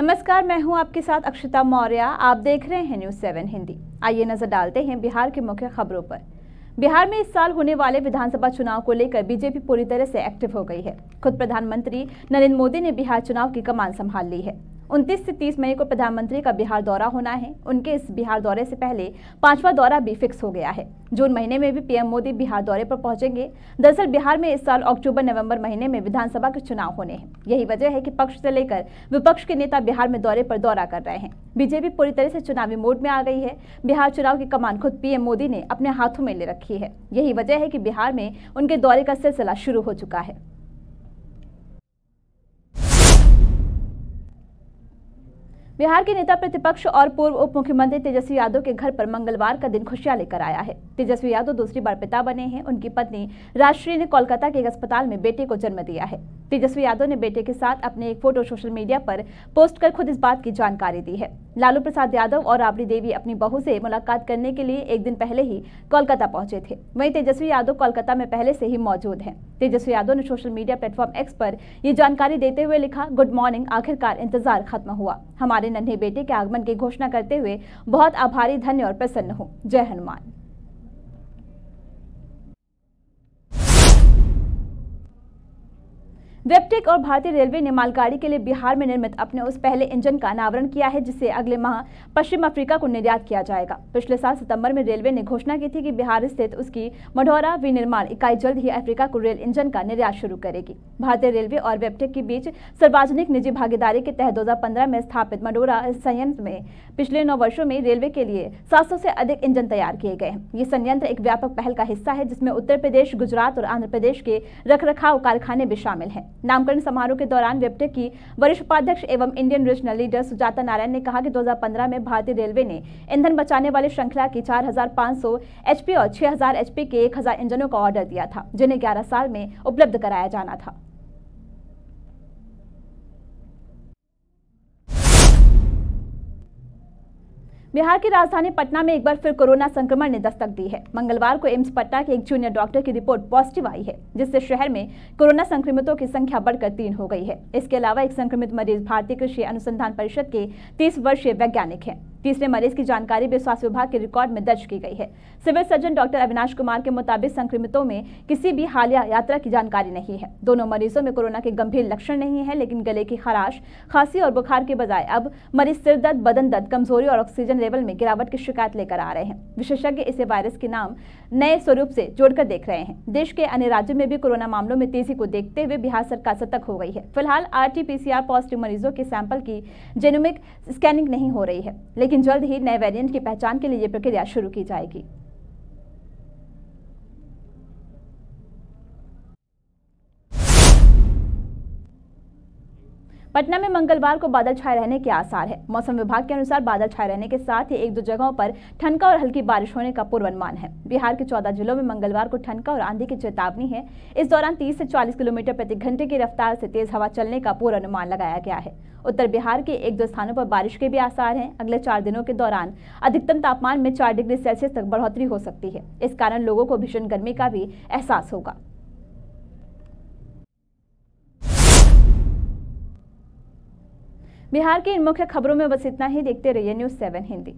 नमस्कार, मैं हूं आपके साथ अक्षता मौर्य। आप देख रहे हैं न्यूज़ 7 हिंदी। आइए नजर डालते हैं बिहार के मुख्य खबरों पर। बिहार में इस साल होने वाले विधानसभा चुनाव को लेकर बीजेपी पूरी तरह से एक्टिव हो गई है। खुद प्रधानमंत्री नरेंद्र मोदी ने बिहार चुनाव की कमान संभाल ली है। 29 से 30 मई को प्रधानमंत्री का बिहार दौरा होना है। उनके इस बिहार दौरे से पहले 5वां दौरा भी फिक्स हो गया है। जून महीने में भी पीएम मोदी बिहार दौरे पर पहुंचेंगे। दरअसल बिहार में इस साल अक्टूबर नवंबर महीने में विधानसभा के चुनाव होने हैं। यही वजह है कि पक्ष से लेकर विपक्ष के नेता बिहार में दौरे पर दौरा कर रहे हैं। बीजेपी पूरी तरह से चुनावी मोड में आ गई है। बिहार चुनाव की कमान खुद पीएम मोदी ने अपने हाथों में ले रखी है। यही वजह है कि बिहार में उनके दौरे का सिलसिला शुरू हो चुका है। बिहार के नेता प्रतिपक्ष और पूर्व उप मुख्यमंत्री तेजस्वी यादव के घर पर मंगलवार का दिन खुशियां लेकर आया है। तेजस्वी यादव दूसरी बार पिता बने हैं। उनकी पत्नी राजश्री ने कोलकाता के एक अस्पताल में बेटे को जन्म दिया है। तेजस्वी यादव ने बेटे के साथ अपने एक फोटो सोशल मीडिया पर पोस्ट कर खुद इस बात की जानकारी दी है। लालू प्रसाद यादव और राबड़ी देवी अपनी बहू से मुलाकात करने के लिए एक दिन पहले ही कोलकाता पहुंचे थे। वहीं तेजस्वी यादव कोलकाता में पहले से ही मौजूद हैं। तेजस्वी यादव ने सोशल मीडिया प्लेटफॉर्म एक्स पर ये जानकारी देते हुए लिखा, गुड मॉर्निंग, आखिरकार इंतजार खत्म हुआ। हमारे नन्हे बेटे के आगमन की घोषणा करते हुए बहुत आभारी, धन्य और प्रसन्न हूं। जय हनुमान। वेबटेक और भारतीय रेलवे ने मालगाड़ी के लिए बिहार में निर्मित अपने उस पहले इंजन का अनावरण किया है जिसे अगले माह पश्चिम अफ्रीका को निर्यात किया जाएगा। पिछले साल सितंबर में रेलवे ने घोषणा की थी कि बिहार स्थित उसकी मढ़ौरा विनिर्माण इकाई जल्द ही अफ्रीका को रेल इंजन का निर्यात शुरू करेगी। भारतीय रेलवे और वेबटेक के बीच सार्वजनिक निजी भागीदारी के तहत 2015 में स्थापित मढ़ौरा संयंत्र में पिछले 9 वर्षों में रेलवे के लिए 700 से अधिक इंजन तैयार किए गए हैं। ये संयंत्र एक व्यापक पहल का हिस्सा है जिसमें उत्तर प्रदेश, गुजरात और आंध्र प्रदेश के रखरखाव कारखाने भी शामिल हैं। नामकरण समारोह के दौरान वेबटेक की वरिष्ठ उपाध्यक्ष एवं Indian regional leader Sujata Narayan ने कहा कि 2015 में भारतीय रेलवे ने ईंधन बचाने वाली श्रृंखला की 4500 एचपी और 6000 एचपी के 1000 इंजनों का ऑर्डर दिया था, जिन्हें 11 साल में उपलब्ध कराया जाना था। बिहार की राजधानी पटना में एक बार फिर कोरोना संक्रमण ने दस्तक दी है। मंगलवार को एम्स पटना के एक जूनियर डॉक्टर की रिपोर्ट पॉजिटिव आई है, जिससे शहर में कोरोना संक्रमितों की संख्या बढ़कर 3 हो गई है। इसके अलावा एक संक्रमित मरीज भारतीय कृषि अनुसंधान परिषद के 30 वर्षीय वैज्ञानिक हैं। तीसरे मरीज की जानकारी भी स्वास्थ्य विभाग के रिकॉर्ड में दर्ज की गई है। Civil surgeon doctor Avinash Kumar के मुताबिक संक्रमितों में किसी भी हालिया यात्रा की जानकारी नहीं है। दोनों मरीजों में कोरोना के गंभीर लक्षण नहीं है, लेकिन गले की खराश, खांसी और बुखार के बजाय अब मरीज सिर दर्द, बदन दर्द, कमजोरी और ऑक्सीजन लेवल में गिरावट की शिकायत लेकर आ रहे हैं। विशेषज्ञ इसे वायरस के नाम नए स्वरूप से जोड़कर देख रहे हैं। देश के अन्य राज्यों में भी कोरोना मामलों में तेजी को देखते हुए बिहार सरकार सतर्क हो गई है। फिलहाल RT-PCR पॉजिटिव मरीजों के सैंपल की जेनोमिक स्कैनिंग नहीं हो रही है, लेकिन जल्द ही नए वेरिएंट की पहचान के लिए यह प्रक्रिया शुरू की जाएगी। पटना में मंगलवार को बादल छाए रहने के आसार है। मौसम विभाग के अनुसार बादल छाए रहने के साथ ही 1-2 जगहों पर ठनका और हल्की बारिश होने का पूर्वानुमान है। बिहार के 14 जिलों में मंगलवार को ठनका और आंधी की चेतावनी है। इस दौरान 30 से 40 किलोमीटर प्रति घंटे की रफ्तार से तेज हवा चलने का पूर्वानुमान लगाया गया है। उत्तर बिहार के 1-2 स्थानों पर बारिश के भी आसार हैं। अगले 4 दिनों के दौरान अधिकतम तापमान में 4 डिग्री सेल्सियस तक बढ़ोतरी हो सकती है। इस कारण लोगों को भीषण गर्मी का भी एहसास होगा। बिहार की इन मुख्य खबरों में बस इतना ही। देखते रहिए न्यूज़ 7 हिंदी।